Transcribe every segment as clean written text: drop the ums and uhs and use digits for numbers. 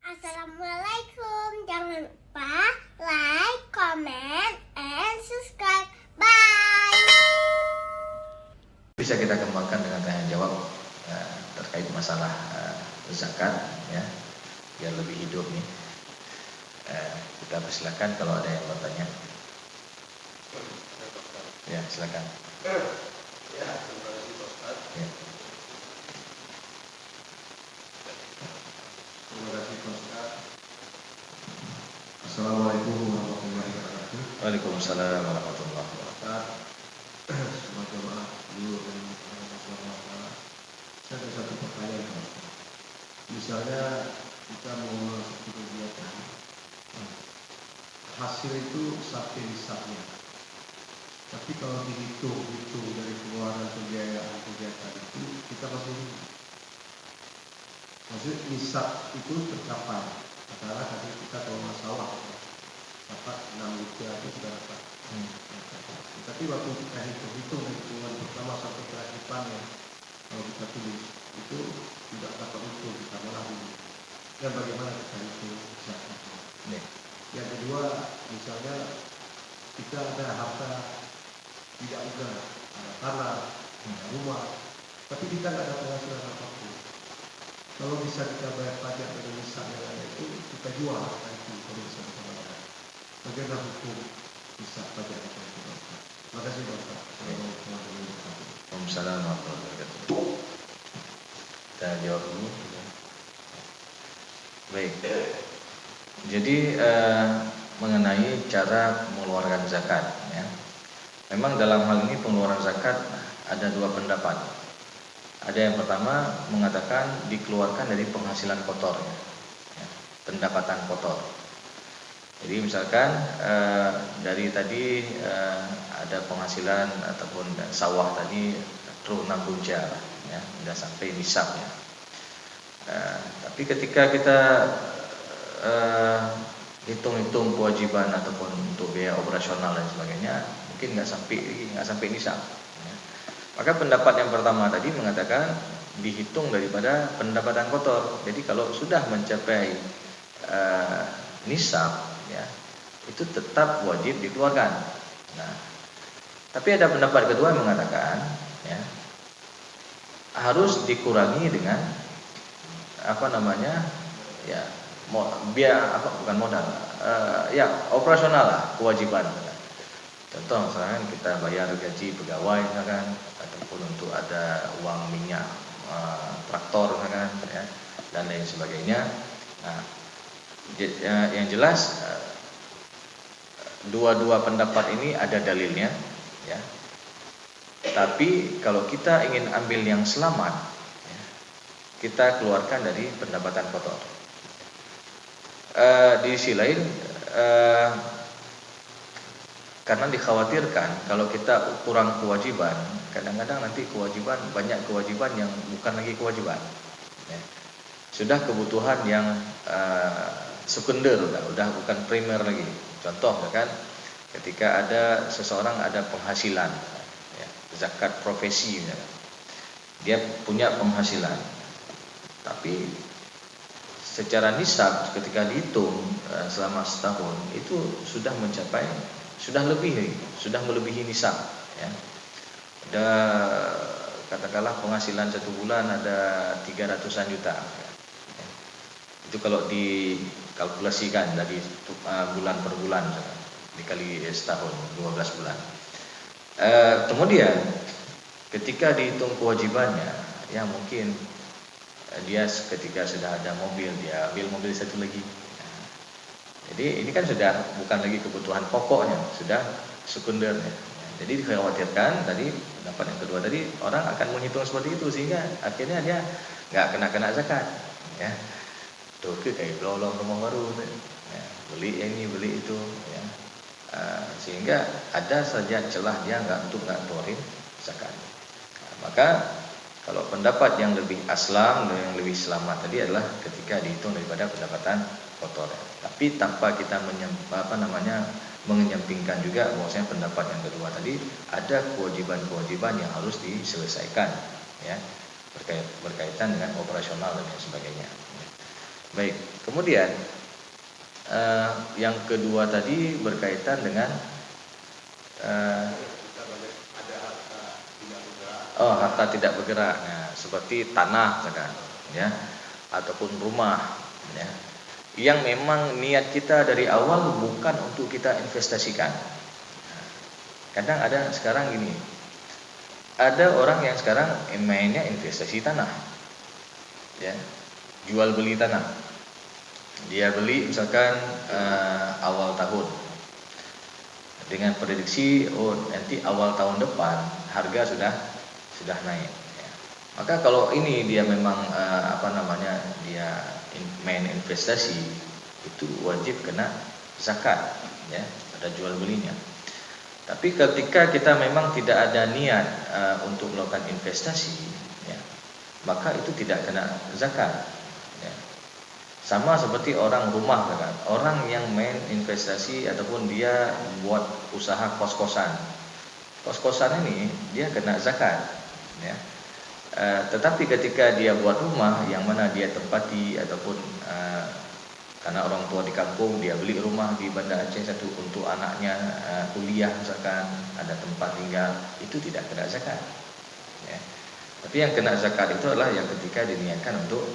Assalamualaikum. Jangan lupa like, comment, and subscribe. Bye. Bisa kita kembangkan dengan tanya jawab terkait masalah zakat, ya, biar lebih hidup nih. Kita persilakan kalau ada yang bertanya. Ya, silakan. Ya, terima kasih Pak Ustaz. Ya. Terima kasih Pak Ustaz. Assalamualaikum warahmatullahi wabarakatuh. Waalaikumsalam warahmatullahi wabarakatuh. Ustaz, semoga maaf dulu dan saya ada satu pertanyaan Pak Ustaz. Misalnya kita mau masuk ke kegiatan, hasil itu sampai nisabnya. Tapi kalau dihitung dari pengeluaran pembiayaan kegiatan itu kita masih maksudnya nisab itu tercapai. Katakanlah tadi kita kalau masalah dapat 6 juta itu sudah dapat. Tapi waktu kita hitung dari bulan pertama sampai terakhir panen, kalau kita tulis itu tidak dapat utuh, kita malah dulu. Dan bagaimana kita hitung zakatnya? Yang kedua, misalnya kita ada harta tidak juga, ada tanah, ada rumah, tapi kita nggak ada penghasilan apapun. Kalau bisa kita bayar pajak dari nisab yang ada itu, kita jual harta itu kalau bisa kita bayar. Bagaimana hukum nisab pajak itu? Terima kasih Bapak. Waalaikumsalam warahmatullahi wabarakatuh. Kita jawab dulu. Baik. Jadi mengenai cara mengeluarkan zakat, ya. Memang dalam hal ini pengeluaran zakat ada dua pendapat. Ada yang pertama mengatakan dikeluarkan dari penghasilan kotor, ya, pendapatan kotor. Jadi misalkan dari tadi ada penghasilan ataupun sawah tadi truk 6 bunjar, ya, sudah sampai nisabnya. Tapi ketika kita hitung-hitung kewajiban ataupun untuk biaya operasional dan sebagainya, mungkin nggak sampai nisab. Ya. Maka pendapat yang pertama tadi mengatakan dihitung daripada pendapatan kotor. Jadi kalau sudah mencapai nisab, ya, itu tetap wajib dikeluarkan. Nah, tapi ada pendapat kedua yang mengatakan, ya, harus dikurangi dengan ya, biaya bukan modal, ya operasional lah, kewajiban. Contoh misalkan kita bayar gaji pegawai misalkan, ataupun untuk ada uang minyak traktor misalkan, ya, dan lain sebagainya. Nah, yang jelas dua pendapat ini ada dalilnya, ya. Tapi kalau kita ingin ambil yang selamat, ya, kita keluarkan dari pendapatan kotor. Di sisi lain, karena dikhawatirkan kalau kita kurang kewajiban, kadang-kadang nanti banyak kewajiban yang bukan lagi kewajiban, ya. Sudah kebutuhan yang sekunder, udah bukan primer lagi. Contoh kan, ketika ada seseorang ada penghasilan, ya, zakat profesi, ya, dia punya penghasilan, tapi secara nisab ketika dihitung selama setahun itu sudah melebihi nisab, ya. Ada katakanlah penghasilan satu bulan ada 300-an juta, ya. Itu kalau dikalkulasikan dari bulan per bulan dikali setahun 12 bulan. Kemudian ketika dihitung kewajibannya, ya mungkin dia ketika sudah ada mobil, dia ambil mobil satu lagi. Jadi ini kan sudah bukan lagi kebutuhan pokoknya, sudah sekundernya. Jadi dikhawatirkan tadi pendapat yang kedua tadi orang akan menghitung seperti itu sehingga akhirnya dia nggak kena zakat, ya. Tuh kayak belum rumah baru, ya, beli ini beli itu, ya. Sehingga ada saja celah dia nggak keluarin zakat. Maka kalau pendapat yang lebih aslam dan yang lebih selamat tadi adalah ketika dihitung daripada pendapatan kotor. Tapi tanpa kita menyampingkan juga bahwasanya pendapat yang kedua tadi ada kewajiban-kewajiban yang harus diselesaikan, ya, berkaitan dengan operasional dan sebagainya. Baik. Kemudian yang kedua tadi berkaitan dengan harta tidak bergerak. Nah, seperti tanah misalkan, ya, ataupun rumah, ya, yang memang niat kita dari awal bukan untuk kita investasikan. Kadang ada sekarang gini, ada orang yang sekarang mainnya investasi tanah, ya, jual beli tanah. Dia beli misalkan awal tahun dengan prediksi nanti awal tahun depan harga sudah naik, ya. Maka kalau ini dia memang dia main investasi, itu wajib kena zakat, ya, ada jual belinya. Tapi ketika kita memang tidak ada niat untuk melakukan investasi, ya, maka itu tidak kena zakat, ya. Sama seperti orang rumah kan, orang yang main investasi ataupun dia buat usaha kos-kosan. Kos-kosan ini dia kena zakat, ya. Tetapi ketika dia buat rumah yang mana dia tempati ataupun karena orang tua di kampung, dia beli rumah di Banda Aceh satu untuk anaknya kuliah misalkan, ada tempat tinggal, itu tidak kena zakat, ya. Tapi yang kena zakat itu adalah yang ketika diniatkan untuk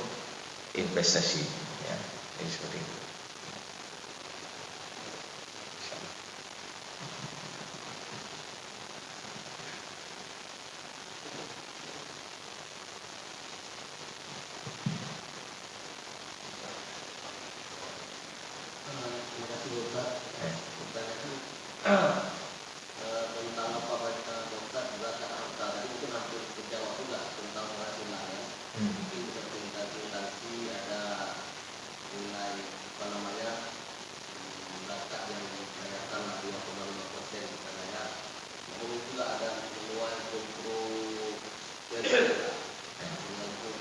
investasi, ya. Jadi seperti itu. Terima kasih Ustaz. Ya. Tentang apa baca Ustaz zakat harta tadi mungkin hampir terjawab juga tentang penghasilan, ya. Mungkin seperti instansi ada nilai zakat yang dibayarkan 2,5% misalnya, ya. Namun juga ada menuai kontroversi untuk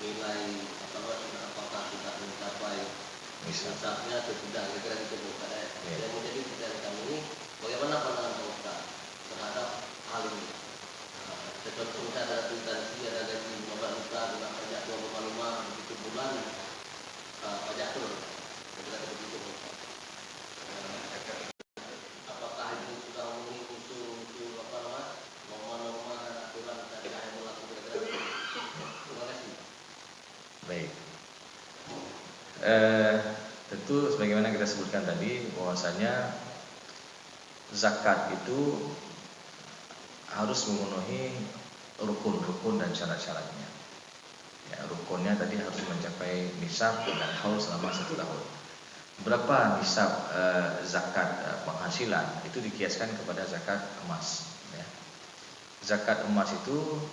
nilai apakah sudah mencapai nisabnya atau tidak, kira-kira itu Ustaz. Yang menjadi pertanyaan kami ini, bagaimana pandangan Ustaz terhadap hal ini? Contoh misalnya ada instansi ada gaji 15 juta dengan pajak 2,5 begitu bulan pajak turun, kira-kira seperti itu Ustaz. Apakah itu sudah memenuhi unsur norma-norma dan aturan syariah yang berlaku, kira-kira? Terima kasih. Baik. Tentu sebagaimana kita sebutkan tadi bahwasanya zakat itu harus memenuhi rukun-rukun dan syarat-syaratnya. Ya, rukunnya tadi harus mencapai nisab dan haul selama 1 tahun. Berapa nisab zakat penghasilan itu dikiaskan kepada zakat emas, ya. Zakat emas itu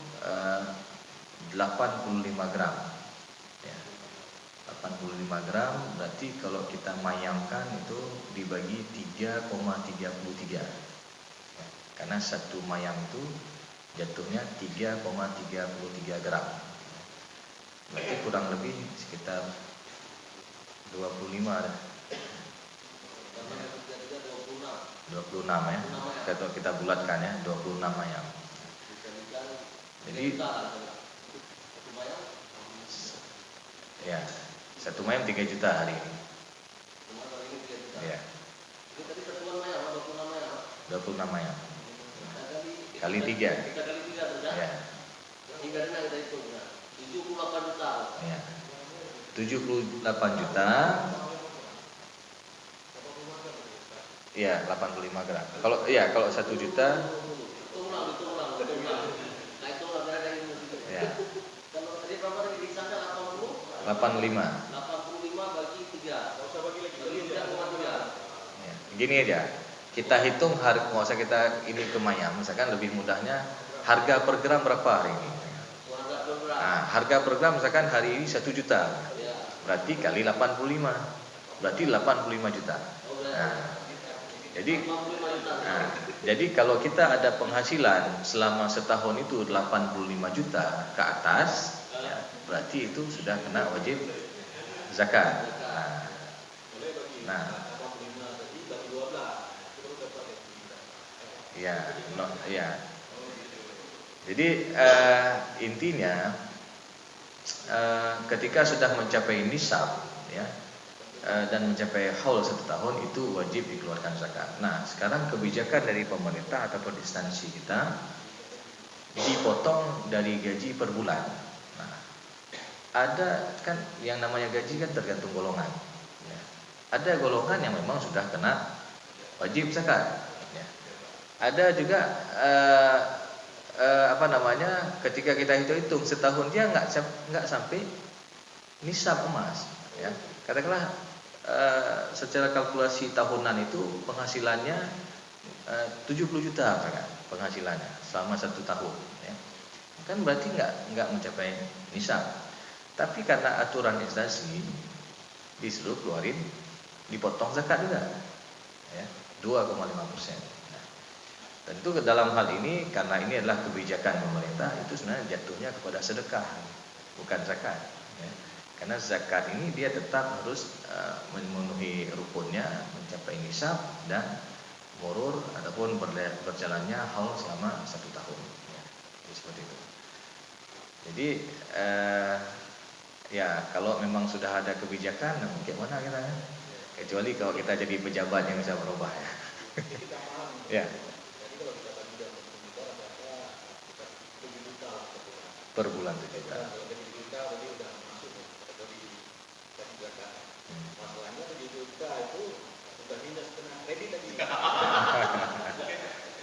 85 gram. 85 gram berarti kalau kita mayamkan itu dibagi 3,33, ya, karena satu mayam itu jatuhnya 3,33 gram, berarti kurang lebih sekitar 25 dah. 26 ya, kalau kita bulatkan ya, 26 mayam. Jadi ya, 1 mayam 3 juta hari ini. Ya. 26 mayam. Kali 3. Ya. Ya. 78 juta. Ya, 85 gram. Kalau 1 juta. Ya. 85 bagi 3. Enggak usah bagi lagi. Ya, gini aja. Kita hitung harga, nggak usah kita ini ke mayam, misalkan lebih mudahnya harga per gram berapa hari ini. Nah, harga per gram misalkan hari ini 1 juta. Berarti kali 85. Berarti 85 juta. Jadi kalau kita ada penghasilan selama setahun itu 85 juta ke atas, ya, berarti itu sudah kena wajib zakat. Ya. Jadi intinya ketika sudah mencapai nisab ya dan mencapai haul 1 tahun itu wajib dikeluarkan zakat. Nah, sekarang kebijakan dari pemerintah ataupun instansi kita dipotong dari gaji per bulan. Nah, ada kan yang namanya gaji kan tergantung golongan. Ya. Ada golongan yang memang sudah kena wajib zakat. Ya. Ada juga ketika kita hitung setahun dia nggak sampai nisab emas. Ya. Katakanlah secara kalkulasi tahunan itu penghasilannya 70 juta kan penghasilannya selama 1 tahun ya. Kan berarti nggak mencapai nisab. Tapi karena aturan instansi disuruh keluarin dipotong zakat juga ya 2,5%. Nah, tentu dalam hal ini karena ini adalah kebijakan pemerintah itu sebenarnya jatuhnya kepada sedekah bukan zakat ya. Karena zakat ini dia tetap harus memenuhi rukunnya mencapai nisab dan murur ataupun berjalannya haul selama 1 tahun ya. Jadi seperti itu. Jadi ya kalau memang sudah ada kebijakan mungkin mana kita ya? Kecuali kalau kita jadi pejabat yang bisa berubah ya. Ya. Per bulan 7 juta. Masalahnya 7 juta itu sudah minus kena kredit lagi.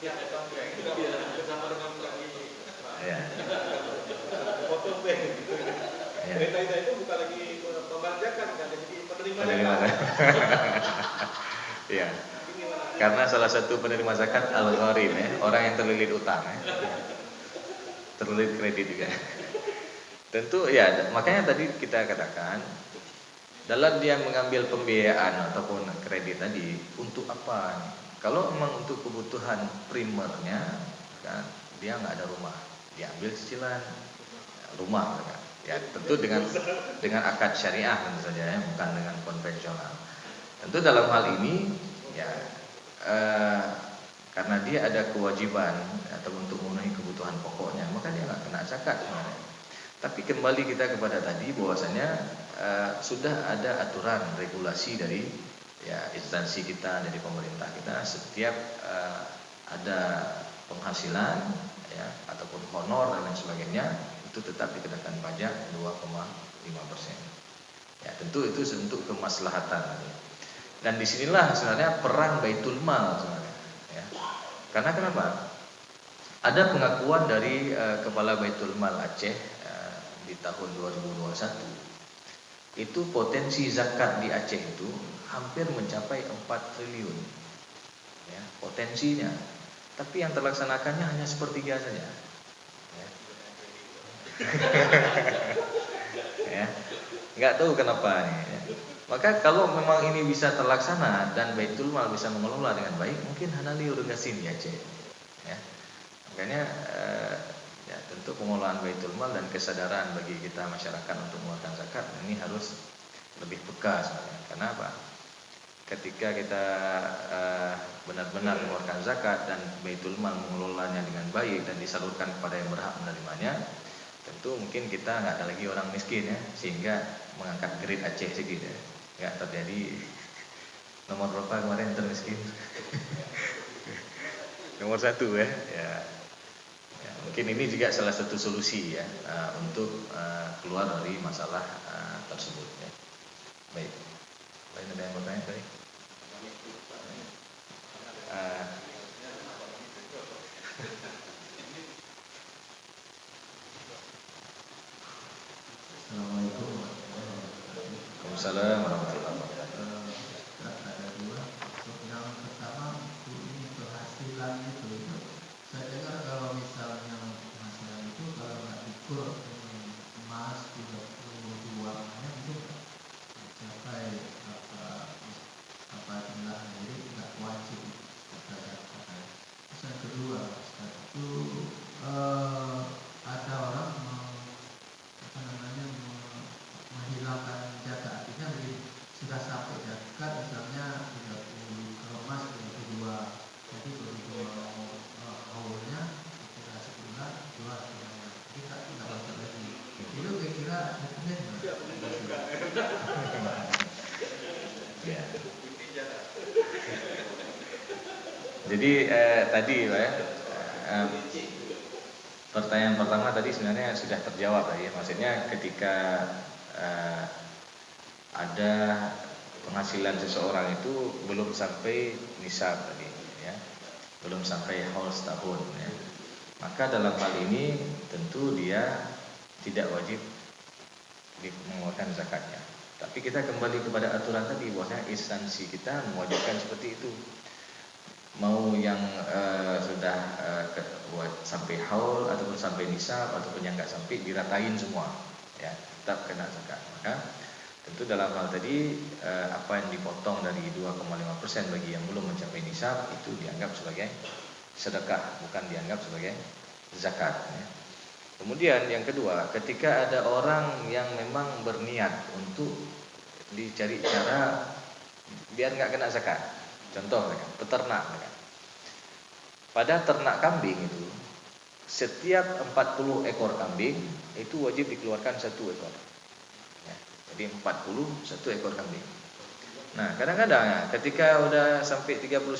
Ya. Potong gitu. Ya. Kereta itu bukan lagi pembajakan kan, jadi penerima Penerima zakat. Ya. Karena salah satu penerima zakat al-gharim ya, orang yang terlilit utang ya. Terlilit kredit juga. Tentu ya, makanya tadi kita katakan dalam dia mengambil pembiayaan ataupun kredit tadi untuk apa? Kalau memang untuk kebutuhan primernya kan dia nggak ada rumah, dia ambil cicilan rumah kan. Ya tentu dengan akad syariah tentu saja ya, bukan dengan konvensional. Tentu dalam hal ini ya karena dia ada kewajiban atau untuk memenuhi kebutuhan pokoknya, maka dia nggak kena zakat sebenarnya. Tapi kembali kita kepada tadi bahwasanya sudah ada aturan regulasi dari ya instansi kita, dari pemerintah kita, setiap ada penghasilan ya ataupun honor dan lain sebagainya itu tetap dikenakan pajak 2,5%. Ya tentu itu untuk kemaslahatan. Dan disinilah sebenarnya perang Baitul Mal sebenarnya. Ya. Karena kenapa? Ada pengakuan dari Kepala Baitul Mal Aceh di tahun 2021 itu potensi zakat di Aceh itu hampir mencapai 4 triliun ya, potensinya, tapi yang terlaksanakannya hanya sepertiga saja ya. Ya, nggak tahu kenapa nih ya. Maka kalau memang ini bisa terlaksana dan Baitul Mal bisa mengelola dengan baik, mungkin Hanali Urungasin di Aceh ya. Makanya ya tentu pengelolaan Baitul Mal dan kesadaran bagi kita masyarakat untuk mengeluarkan zakat ini harus lebih peka sebenarnya. Karena apa? Ketika kita benar-benar mengeluarkan zakat dan Baitul Mal mengelolanya dengan baik dan disalurkan kepada yang berhak menerimanya, tentu mungkin kita nggak ada lagi orang miskin ya, sehingga mengangkat grade Aceh sedikit ya. Nggak terjadi nomor berapa kemarin termiskin? Nomor 1 ya. Mungkin ini juga salah satu solusi ya untuk keluar dari masalah tersebut ya. Baik. Lain ada yang bertanya tadi? Assalamualaikum. Waalaikumsalam warahmatullahi wabarakatuh. Ada dua. Yang pertama ini penghasilan itu saya dengar kalau misalnya penghasilan itu kalau nggak dikur emas 32 itu mencapai apa jumlahnya, jadi tidak wajib terhadap apa. Terus yang kedua itu ada orang menghilangkan zakat, artinya sudah sampai zakat misalnya 30, kalau emas 32, jadi 32 haulnya sudah sebulan 2 sebenarnya, jadi tidak wajib lagi. Itu kira-kira Jadi tadi Pak ya, eh, pertanyaan pertama tadi sebenarnya sudah terjawab tadi ya. Maksudnya ketika eh, ada penghasilan seseorang itu belum sampai nisab tadi ya, belum sampai haul setahun ya, maka dalam hal ini tentu dia tidak wajib mengeluarkan zakatnya. Tapi kita kembali kepada aturan tadi, bahwasanya instansi kita mewajibkan seperti itu. Mau yang sudah sampai haul ataupun sampai nisab ataupun yang nggak sampai, diratain semua ya, tetap kena zakat. Maka tentu dalam hal tadi apa yang dipotong dari 2,5% bagi yang belum mencapai nisab itu dianggap sebagai sedekah, bukan dianggap sebagai zakat ya. Kemudian yang kedua, ketika ada orang yang memang berniat untuk dicari cara biar nggak kena zakat, contoh peternak. Pada ternak kambing itu, setiap 40 ekor kambing itu wajib dikeluarkan 1 ekor. Ya, jadi 40 1 ekor kambing. Nah, kadang-kadang ya, ketika udah sampai 39,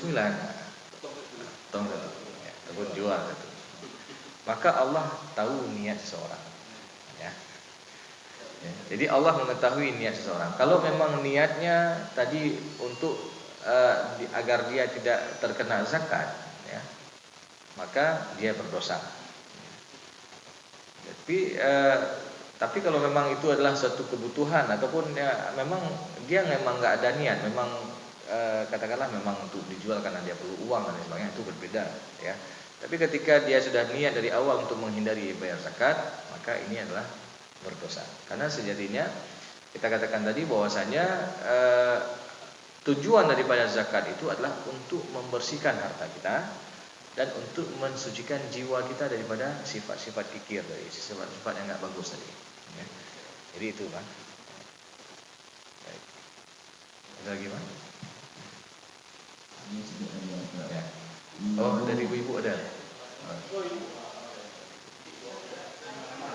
tong satu, ya, ataupun jual satu. Maka Allah tahu niat seseorang ya. Jadi Allah mengetahui niat seseorang. Kalau memang niatnya tadi untuk agar dia tidak terkena zakat ya, maka dia berdosa. Tapi kalau memang itu adalah suatu kebutuhan ataupun ya, memang dia memang nggak ada niat, memang katakanlah memang untuk dijual karena dia perlu uang dan sebagainya, itu berbeda ya. Tapi ketika dia sudah niat dari awal untuk menghindari bayar zakat, maka ini adalah berdosa. Karena sejatinya kita katakan tadi bahwasanya tujuan daripada zakat itu adalah untuk membersihkan harta kita dan untuk mensucikan jiwa kita daripada sifat-sifat kikir, dari sifat-sifat yang nggak bagus tadi. Ya. Jadi itu kan. Baik. Ada lagi Pak? Ya. Oh, dari ibu-ibu ada.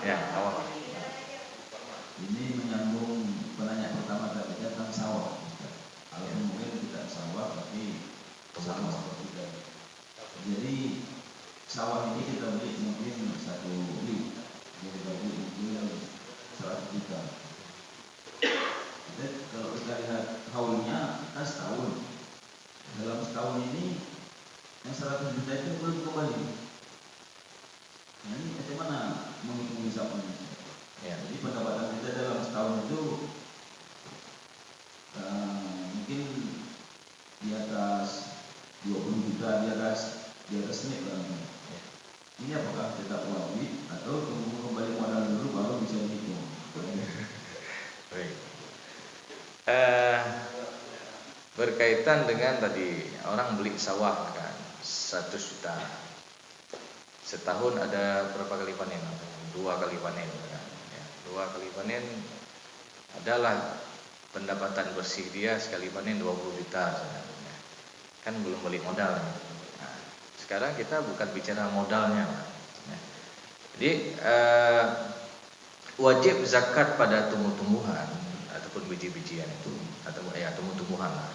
Ya, awal. Ini menyambung penanya pertama tadi tentang sawah. Kalau mungkin tidak sawah tapi sama seperti tadi. Jadi sawah ini kita beli mungkin 1 beli, jadi bagi mungkin 100 juta. Jadi kalau kita lihat haulnya kan setahun. Dalam setahun ini yang 100 juta itu belum kembali. Nah, ini bagaimana menghitung nisabnya? Ya. Jadi pendapatan kita dalam setahun itu mungkin di atas 20 juta, di atas net lah. Ya. Ini apakah tetap wajib atau tunggu kembali modal dulu baru bisa dihitung? Baik. Berkaitan dengan tadi orang beli sawah kan 100 juta. Setahun ada berapa kali panen? 2 kali panen kan. Ya, 2 kali panen adalah pendapatan bersih dia sekali panen 20 juta sebenarnya. Kan belum balik modal. Nah, sekarang kita bukan bicara modalnya. Ya. Jadi wajib zakat pada tumbuh-tumbuhan ataupun biji-bijian itu atau tumbuh-tumbuhan lah,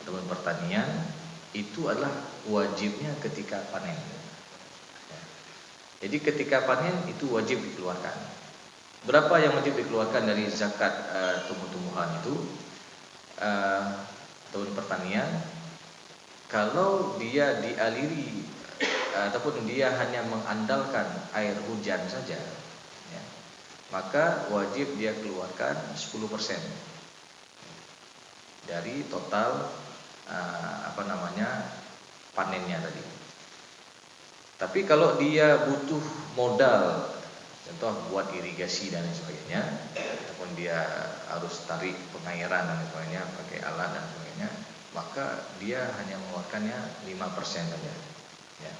ataupun pertanian itu adalah wajibnya ketika panen. Jadi ketika panen itu wajib dikeluarkan. Berapa yang wajib dikeluarkan dari zakat tumbuh-tumbuhan itu ataupun pertanian? Kalau dia dialiri ataupun dia hanya mengandalkan air hujan saja, ya, maka wajib dia keluarkan 10% dari total panennya tadi. Tapi kalau dia butuh modal, contoh buat irigasi dan sebagainya, ataupun dia harus tarik pengairan dan sebagainya pakai alat dan sebagainya, maka dia hanya mengeluarkannya 5% saja. Ya.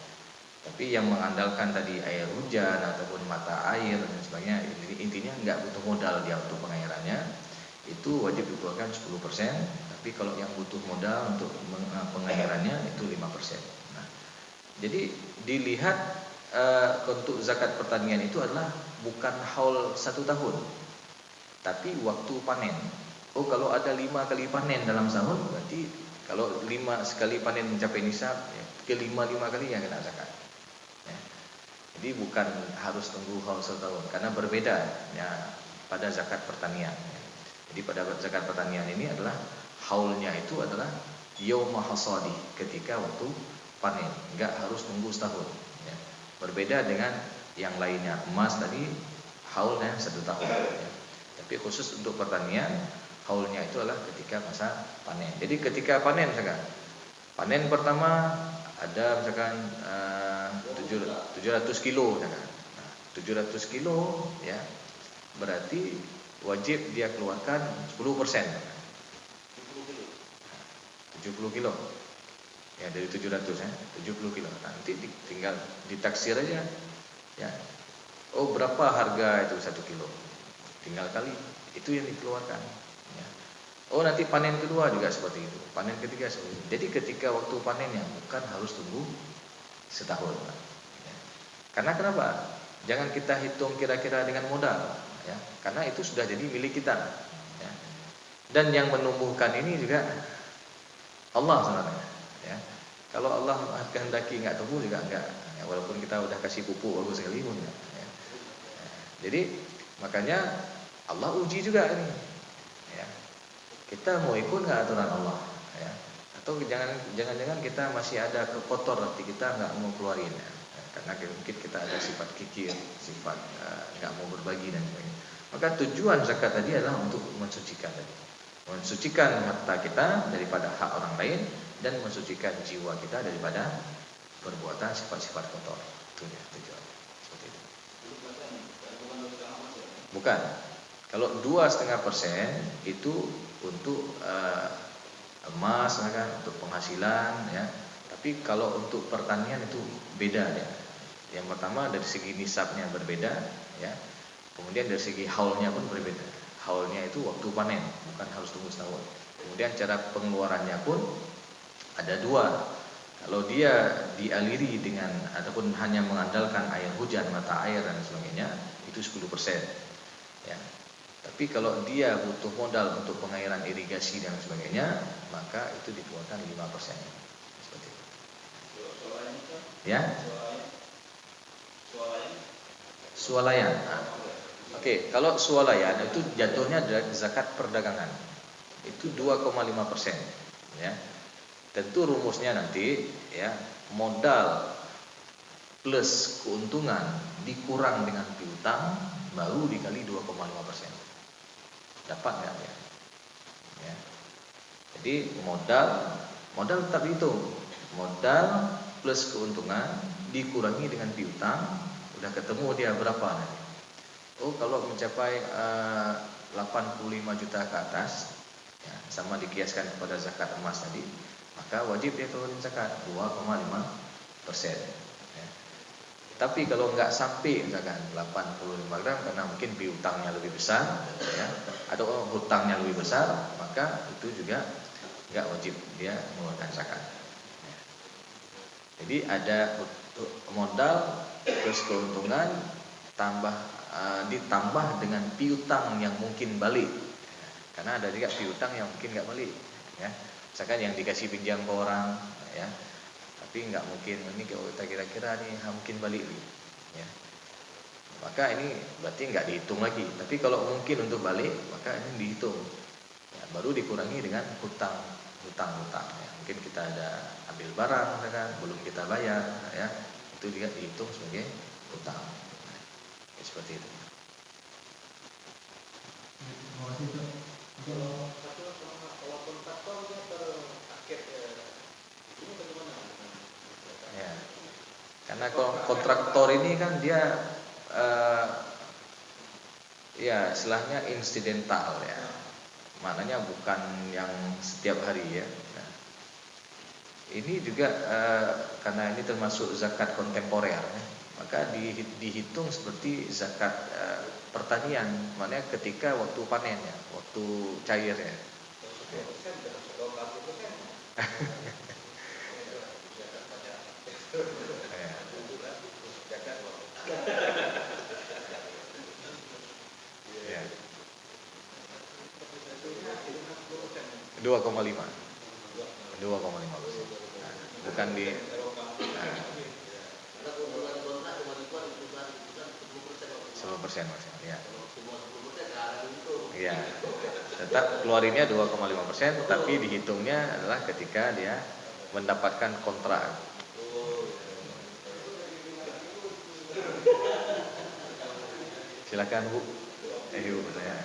Tapi yang mengandalkan tadi air hujan ataupun mata air dan sebagainya, intinya nggak butuh modal dia untuk pengairannya, itu wajib dikeluarkan 10%. Tapi kalau yang butuh modal untuk pengairannya itu 5%. Nah, jadi dilihat untuk zakat pertanian itu adalah bukan haul 1 tahun, tapi waktu panen. Oh, kalau ada 5 kali panen dalam setahun, berarti Kalau 5 sekali panen mencapai nisab, ya, ke 5 kali yang kena zakat. Ya. Jadi bukan harus tunggu haul setahun, karena berbeda ya pada zakat pertanian. Ya. Jadi pada zakat pertanian ini adalah haulnya itu adalah yauma hasadi, ketika waktu panen, enggak harus tunggu setahun. Ya. Berbeda dengan yang lainnya, emas tadi haulnya 1 tahun. Ya. Tapi khusus untuk pertanian, haulnya itu adalah ketika masa panen. Jadi ketika panen misalkan, panen pertama ada misalkan 700 kilo misalkan. Nah, 700 kilo ya, berarti wajib dia keluarkan 10%. 70 kilo. Ya dari 700 ya, 70 kilo. Nanti tinggal ditaksir aja. Ya. Oh, berapa harga itu 1 kilo? Tinggal kali, itu yang dikeluarkan. Ya. Oh, nanti panen kedua juga seperti itu, panen ketiga seperti itu. Jadi ketika waktu panennya bukan harus tunggu setahun. Ya. Karena kenapa? Jangan kita hitung kira-kira dengan modal, ya. Karena itu sudah jadi milik kita. Ya. Dan yang menumbuhkan ini juga Allah sebenarnya. Ya. Kalau Allah kehendaki nggak tumbuh juga enggak. Ya, walaupun kita udah kasih pupuk bagus sekali pun. Ya. Ya. Jadi makanya Allah uji juga ini. Ya. Kita mau ikut nggak aturan Allah? Ya. Atau jangan-jangan kita masih ada kekotor hati kita nggak mau keluarin. Ya. Karena mungkin kita ada sifat kikir, sifat nggak mau berbagi dan sebagainya. Maka tujuan zakat tadi adalah untuk mensucikan tadi. Mensucikan harta kita daripada hak orang lain dan mensucikan jiwa kita daripada perbuatan sifat-sifat kotor. Itu ya tujuan. Seperti itu. Bukan. Kalau 2,5% itu untuk emas, kan, untuk penghasilan, ya. Tapi kalau untuk pertanian itu beda ya. Yang pertama dari segi nisabnya berbeda, ya. Kemudian dari segi haulnya pun berbeda. Haulnya itu waktu panen, bukan harus tunggu setahun. Kemudian cara pengeluarannya pun ada 2. Kalau dia dialiri dengan ataupun hanya mengandalkan air hujan, mata air dan sebagainya, itu 10%. Ya. Tapi kalau dia butuh modal untuk pengairan irigasi dan sebagainya, maka itu dikeluarkan 5%. Seperti itu. Ya? Swalayan. Nah. Oke, kalau swalayan itu jatuhnya dari zakat perdagangan. Itu 2,5%. Ya. Tentu rumusnya nanti ya, modal plus keuntungan dikurang dengan piutang baru dikali 2,5%. Dapat nggak ya? Ya. Jadi modal tetap itu. Modal plus keuntungan dikurangi dengan piutang, udah ketemu dia berapa nanti. Oh, kalau mencapai 85 juta ke atas, ya, sama dikiaskan kepada zakat emas tadi, maka wajib dia keluarin zakat 2,5%. Ya. Tapi kalau nggak sampai misalkan 85 gram karena mungkin piutangnya lebih besar, ya, atau hutangnya lebih besar, maka itu juga nggak wajib dia mengeluarkan zakat. Ya. Jadi ada modal plus keuntungan ditambah dengan piutang yang mungkin balik. Ya. Karena ada juga piutang yang mungkin nggak balik. Ya. Misalkan yang dikasih pinjam ke orang, ya, tapi nggak mungkin ini kalau kita kira-kira nih mungkin balik, ya. Maka ini berarti nggak dihitung lagi. Tapi kalau mungkin untuk balik, maka ini dihitung. Ya, baru dikurangi dengan hutang. Ya. Mungkin kita ada ambil barang, kan, belum kita bayar, ya, itu juga dihitung sebagai hutang. Ya, seperti itu. Terima kasih, Pak. Kalau kontraktor dia terakhir ini bagaimana? Ya. Karena kontraktor ini kan dia ya istilahnya insidental ya. Maknanya bukan yang setiap hari ya. Nah, ini juga karena ini termasuk zakat kontemporer ya, maka dihitung seperti zakat pertanian, maknanya ketika waktu panen ya, waktu cair ya. Ya. 2,5. 2,5%. Bukan di nah, 10% maksudnya. Ya. Iya. Tetap keluarinnya 2,5%, tapi dihitungnya adalah ketika dia mendapatkan kontrak. Silakan Bu. Ibu saya.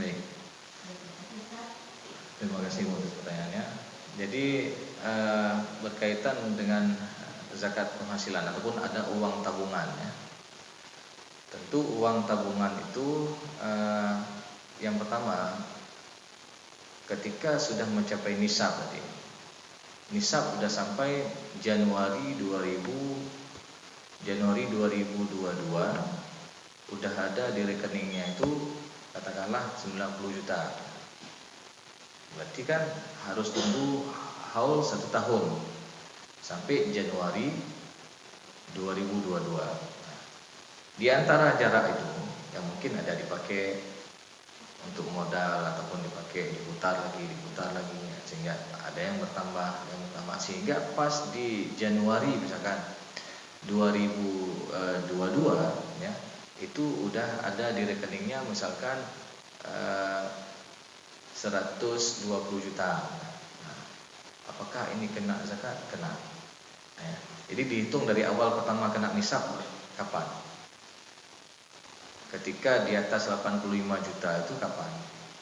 Baik. Terima kasih untuk pertanyaannya. Jadi berkaitan dengan zakat penghasilan ataupun ada uang tabungan ya. Tentu uang tabungan itu yang pertama ketika sudah mencapai nisab tadi. Nisab sudah sampai Januari 2022 udah ada di rekeningnya itu katakanlah 90 juta. Berarti kan harus tunggu haul 1 tahun sampai Januari 2022. Di antara jarak itu yang mungkin ada dipakai untuk modal ataupun diputar lagi sehingga ada yang bertambah sehingga pas di Januari misalkan 2022 ya itu udah ada di rekeningnya misalkan 120 juta. Nah, apakah ini kena zakat? Kena. Ya. Jadi dihitung dari awal pertama kena nisab kapan? Ketika di atas 85 juta itu kapan?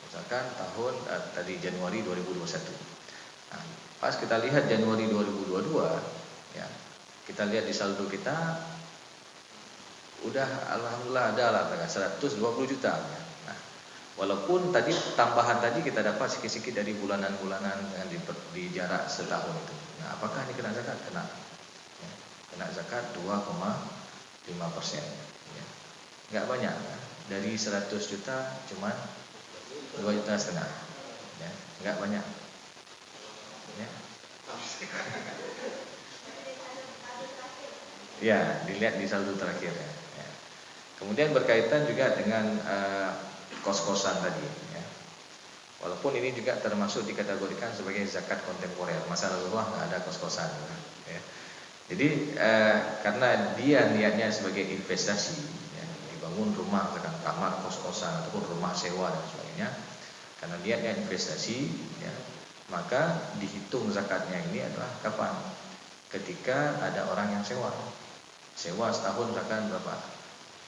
Misalkan tahun tadi Januari 2021. Nah, pas kita lihat Januari 2022 ya, kita lihat di saldo kita udah alhamdulillah ada lah 120 juta ya. Nah, walaupun tadi tambahan tadi kita dapat sikit-sikit dari bulanan-bulanan yang di jarak setahun itu. Nah, apakah ini kena zakat? Kena. Ya, kena zakat 2,5%. Ya. Enggak banyak ya. Dari 100 juta cuma 2,5 juta. Ya, enggak banyak. Ya. Ya, dilihat di saldo terakhir ya. Ya. Kemudian berkaitan juga dengan kos-kosan tadi ya. Walaupun ini juga termasuk dikategorikan sebagai zakat kontemporer. Masa Rasulullah nggak ada kos-kosan ya. Jadi karena dia niatnya sebagai investasi ya, dibangun rumah dengan kamar kos-kosan ataupun rumah sewa dan sebagainya. Karena niatnya investasi ya, maka dihitung zakatnya ini adalah kapan? Ketika ada orang yang sewa setahun misalkan berapa?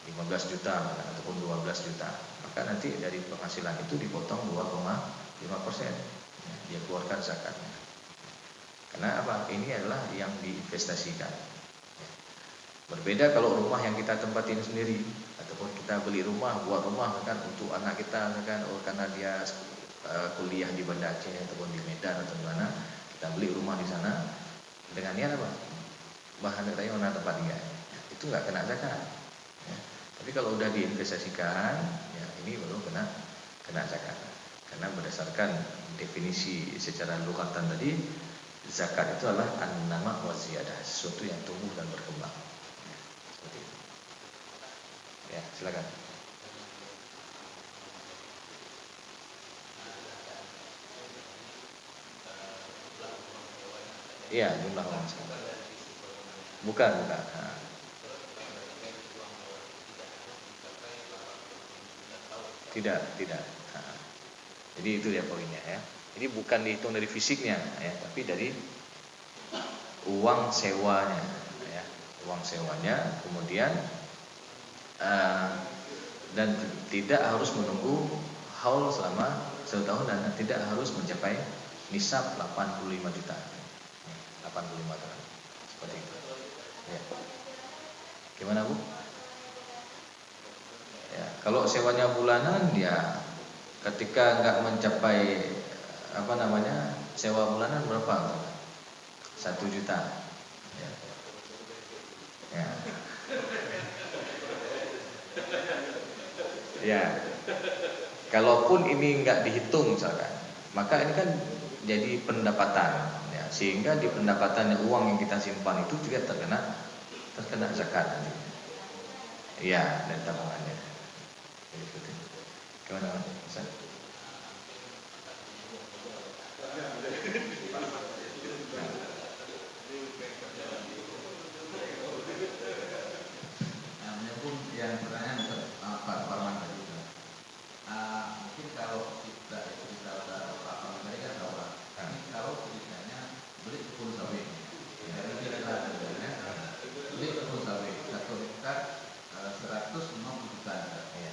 15 juta ataupun 12 juta. Maka nanti dari penghasilan itu dipotong 2,5%. Ya, dia keluarkan zakatnya. Karena apa? Ini adalah yang diinvestasikan. Ya. Berbeda kalau rumah yang kita tempatin sendiri ataupun kita beli rumah, buat rumah kan untuk anak kita kan karena dia kuliah di Banda Aceh ataupun di Medan atau di mana, kita beli rumah di sana dengan niat apa? Bahan katanya mana tempat dia. Itu nggak kena zakat. Ya. Tapi kalau udah diinvestasikan, ya ini baru kena zakat. Karena berdasarkan definisi secara lughatan tadi, zakat itu adalah an-nama wa ziyadah, sesuatu yang tumbuh dan berkembang. Ya, seperti itu. Ya, silakan. Iya, jumlah orang sekarang. Bukan. Nah. Tidak. Nah. Jadi itu ya poinnya ya. Jadi bukan dihitung dari fisiknya ya, tapi dari uang sewanya ya. Uang sewanya kemudian dan tidak harus menunggu haul selama 1 tahun dan tidak harus mencapai nisab 85 juta. 85 juta. Seperti itu. Ya. Gimana Bu? Ya, kalau sewanya bulanan ya ketika nggak mencapai sewa bulanan berapa? 1 juta. Ya. Ya. Ya. Kalaupun ini nggak dihitung misalkan, maka ini kan jadi pendapatan ya, sehingga di pendapatannya uang yang kita simpan itu juga terkena zakat nanti. Iya, dan tabungannya. Gimana Ustaz? Namanya pun yang pertanyaan Pak Parman tadi. Mungkin kalau kita udah Pak Parman tadi kan tahu lah. Kalau ceritanya beli kebun sawit, dari kita adanya beli kebun sawit 1 hektar 150 juta. Iya.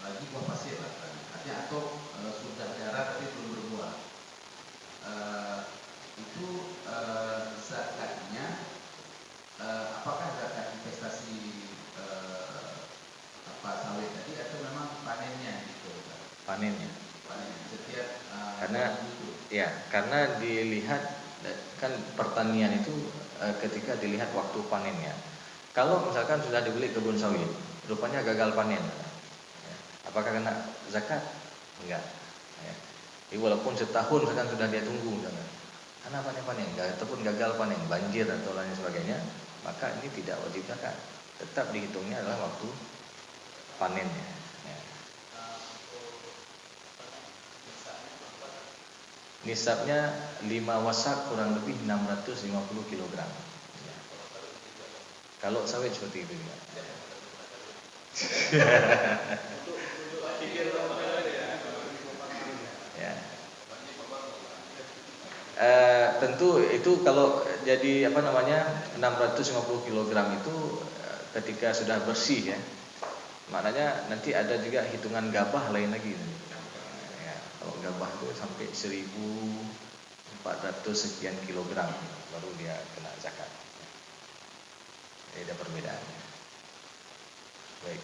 Lagi buah pasir lah, artinya atau sudah jarak tapi belum berbuah. Itu zakatnya apakah zakat investasi sawit tadi atau memang panennya gitu? Panennya. Panen setiap karena dilihat kan pertanian itu ketika dilihat waktu panennya. Kalau misalkan sudah dibeli kebun sawit, rupanya gagal panen, ya, apakah kena zakat? Enggak. Ya. Jadi walaupun setahun misalkan sudah dia tunggu, misalkan, karena panen, ataupun gagal panen, banjir atau lain sebagainya, maka ini tidak wajib zakat. Tetap dihitungnya adalah waktu panennya. Ya. Nisabnya 5 wasak kurang lebih 650 kg. Ya. Kalau sawit seperti itu ya. Ya. Tentu itu kalau jadi 650 kg itu ketika sudah bersih ya. Maknanya nanti ada juga hitungan gabah lain lagi. Ya, kalau gabah itu sampai 1.400 sekian kilogram baru dia kena zakat. Jadi ada perbedaannya. Baik.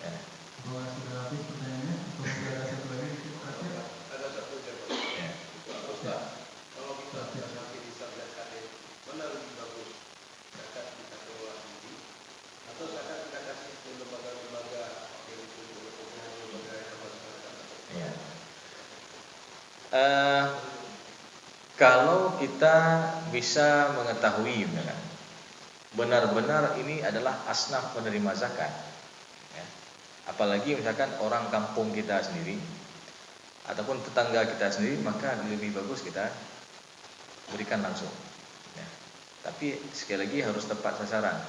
Ya. Bahwa sudah habis pertanyaannya, atau sudah ada satu lagi terakhir? Ada satu jawaban. Ya. Ustaz, kalau kita mengamati nisab zakat mana lebih bagus? Zakat kita keluar sendiri atau zakat kita kasih ke lembaga-lembaga yang disebut oleh lembaga yang masyarakat? Ya. Kalau kita bisa mengetahui benar-benar ini adalah asnaf penerima zakat, ya. Apalagi misalkan orang kampung kita sendiri ataupun tetangga kita sendiri, maka lebih bagus kita berikan langsung, ya. Tapi sekali lagi harus tepat sasaran.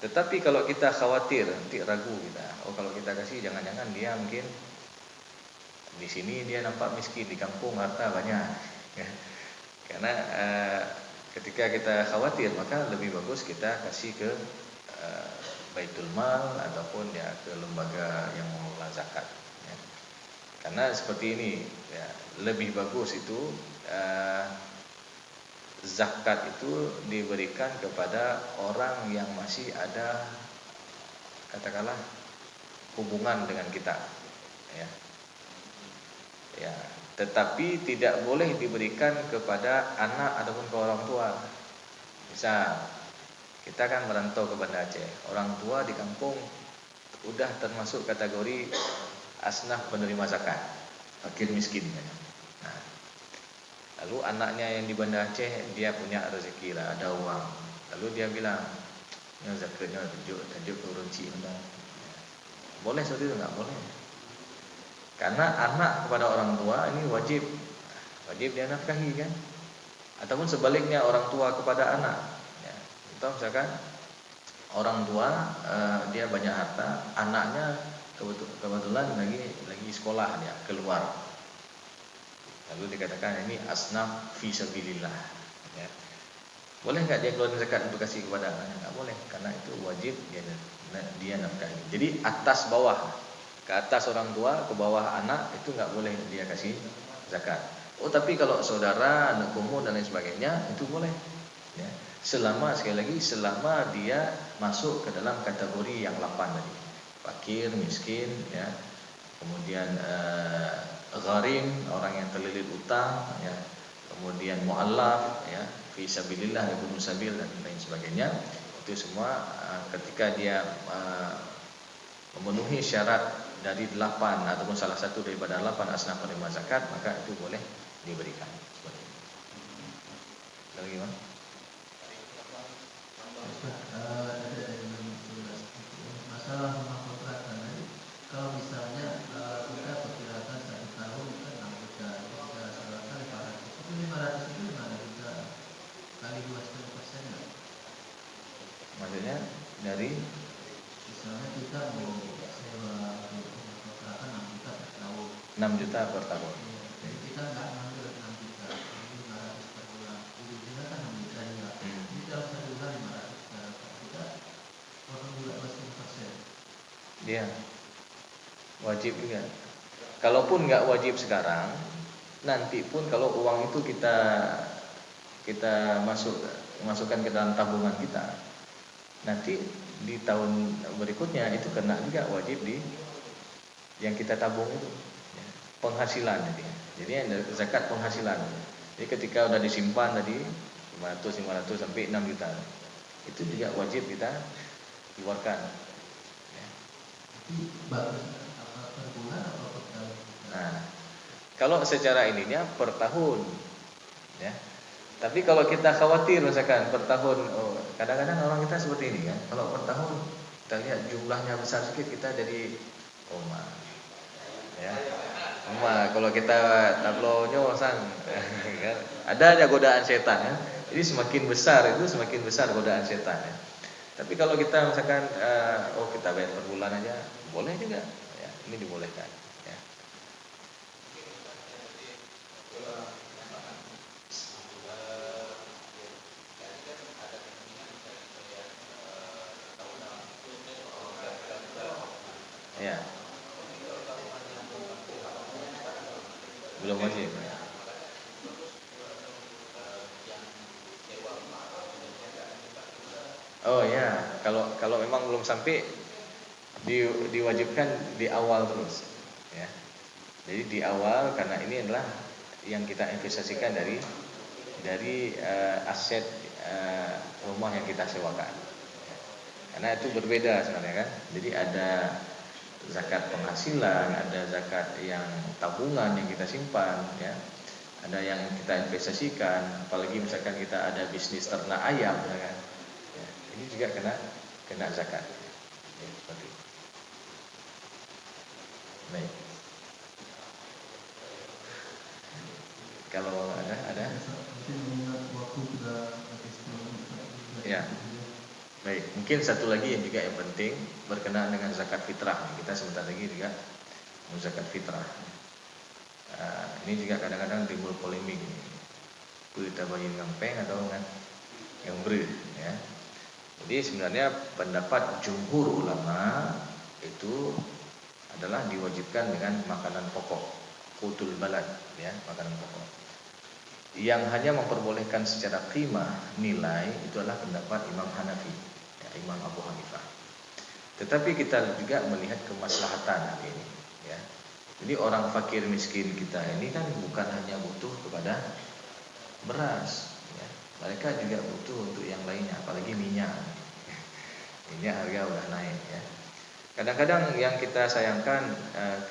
Tetapi kalau kita khawatir, nanti ragu kita, kalau kita kasih jangan-jangan dia mungkin di sini dia nampak miskin, di kampung harta banyak, ya. Karena ketika kita khawatir, maka lebih bagus kita kasih ke Baitul Mal ataupun ya ke lembaga yang mengelola zakat, ya. Karena seperti ini ya, lebih bagus itu zakat itu diberikan kepada orang yang masih ada katakanlah hubungan dengan kita, ya. Ya, tetapi tidak boleh diberikan kepada anak ataupun ke orang tua. Misal kita kan merantau ke Banda Aceh, orang tua di kampung udah termasuk kategori asnaf penerima zakat, fakir miskin. Nah, lalu anaknya yang di Banda Aceh dia punya rezeki lah, ada uang. Lalu dia bilang, "Ya zakatnya tajuk turun cik anda." Boleh seperti itu? Enggak boleh. Karena anak kepada orang tua ini wajib dia nafkahi kan. Ataupun sebaliknya orang tua kepada anak. Ya. Atau misalkan orang tua dia banyak harta, anaknya kebetulan lagi sekolah ya, keluar. Lalu dikatakan ini asnaf fi sabilillah. Ya. Boleh nggak dia keluar zakat untuk kasih kepada anaknya? Nggak boleh, karena itu wajib dia nafkahi. Jadi atas bawah, ke atas orang tua, ke bawah anak itu nggak boleh dia kasih zakat. Oh tapi kalau saudara, anak kumuh dan lain sebagainya itu boleh. Ya. Selama sekali lagi selama dia masuk ke dalam kategori yang 8 tadi, fakir, miskin, ya. Kemudian gharim, orang yang terlilit utang, ya. Kemudian mu'allaf, ya, fi sabilillah, ibnu sabil dan lain sebagainya. Itu semua ketika dia memenuhi syarat dari 8 ataupun salah satu daripada 8 asnaf penerima zakat, maka itu boleh diberikan. Seperti itu. Lagi Bang? Masalah rumah kontrakan tadi, kalau misalnya kita perkirakan 1 tahun kan 6 juta, kita sebarkan 500, itu 500 itu gimana, kita kali 2,5% nggak? Maksudnya dari Misalnya kita mau sewa rumah kontrakan 6 juta per tahun. 6 juta per tahun. Jadi kita nggak ngambil 6 juta, ini 500 per bulan. Ujungnya kan 6 juta juga. Jadi dalam 1 bulan 500 juta, kita potong juga 2,5%. Dia wajib juga. Kalaupun nggak wajib sekarang, nanti pun kalau uang itu kita masukkan ke dalam tabungan kita, nanti di tahun berikutnya itu kena juga wajib di yang kita tabung itu, ya, penghasilan jadi. Jadi ada zakat penghasilan. Jadi ketika udah disimpan tadi 500 sampai 6 juta, itu juga wajib kita keluarkan. Ya. Itu bagus apa per bulan atau per tahun? Nah, kalau secara ininya per tahun, ya. Tapi kalau kita khawatir misalkan per tahun, kadang-kadang orang kita seperti ini kan, kalau per tahun kita lihat jumlahnya besar sedikit kita jadi ya. Kalau kita tablonyo sang kan, ada aja godaan setan ya. Jadi semakin besar godaan setan ya. Tapi kalau kita misalkan kita bayar per bulan aja, boleh juga ya, ini dibolehkan ya. Ya. Belum wajib. Oh ya, kalau memang belum sampai diwajibkan di awal terus, ya. Jadi di awal karena ini adalah yang kita investasikan dari aset rumah yang kita sewakan. Karena itu berbeda sebenarnya kan. Jadi ada zakat penghasilan, ada zakat yang tabungan yang kita simpan, ya. Ada yang kita investasikan, apalagi misalkan kita ada bisnis ternak ayam, ya kan. Ya, ini juga kena zakat. Ya, seperti itu. Baik. Kalau ada. Ya. Baik, mungkin satu lagi yang juga yang penting berkenaan dengan zakat fitrah. Kita sebentar lagi juga zakat fitrah. Ini juga kadang-kadang timbul polemik. Kita bayin ngampeng atau dengan yang beri, ya. Jadi sebenarnya pendapat jumhur ulama itu adalah diwajibkan dengan makanan pokok, qutul balad, ya, makanan pokok. Yang hanya memperbolehkan secara qimah nilai itu adalah pendapat Imam Hanafi, ya, Imam Abu Hanifah. Tetapi kita juga melihat kemaslahatan ini, ya. Jadi orang fakir miskin kita ini kan bukan hanya butuh kepada beras, ya. Mereka juga butuh untuk yang lainnya, apalagi minyak. Minyak harga udah naik, ya. Kadang-kadang yang kita sayangkan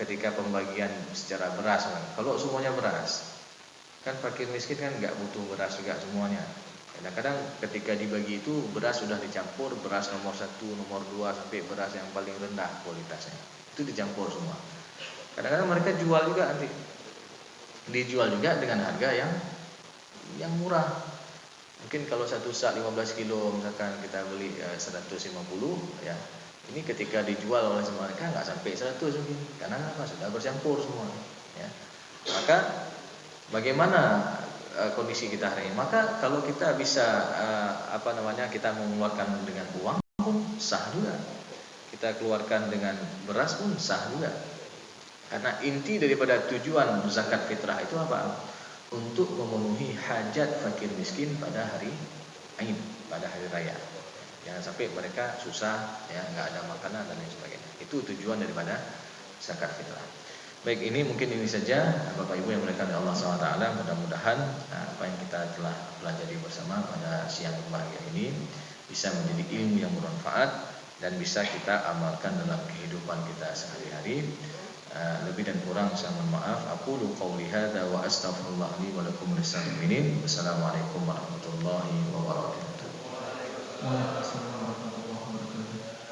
ketika pembagian secara beras, kalau semuanya beras, kan fakir miskin kan nggak butuh beras juga semuanya. Kadang-kadang ketika dibagi itu beras sudah dicampur, beras nomor 1, nomor 2 sampai beras yang paling rendah kualitasnya. Itu dicampur semua. Kadang-kadang mereka jual juga nanti. Dijual juga dengan harga yang murah. Mungkin kalau satu sak 15 kilo misalkan kita beli 150 ya. Ini ketika dijual oleh mereka nggak sampai 100 mungkin. Karena apa? Sudah bercampur semua ya. Maka bagaimana kondisi kita hari ini? Maka kalau kita bisa kita mengeluarkan dengan uang pun sah juga. Kita keluarkan dengan beras pun sah juga. Karena inti daripada tujuan zakat fitrah itu apa? Untuk memenuhi hajat fakir miskin pada hari Aid, pada hari raya. Jangan sampai mereka susah, ya nggak ada makanan dan lain sebagainya. Itu tujuan daripada zakat fitrah. Baik, ini mungkin ini saja Bapak Ibu yang dimuliakan oleh Allah SWT. Mudah-mudahan apa yang kita telah pelajari bersama pada siang berbahagia ini bisa menjadi ilmu yang bermanfaat dan bisa kita amalkan dalam kehidupan kita sehari-hari. Lebih dan kurang saya mohon maaf. Aqulu qouli hadza wa astaghfirullah li wa lakum lisa'il mu'minin. Wassalamualaikum warahmatullahi wabarakatuh. Waalaikumsalam warahmatullahi wabarakatuh.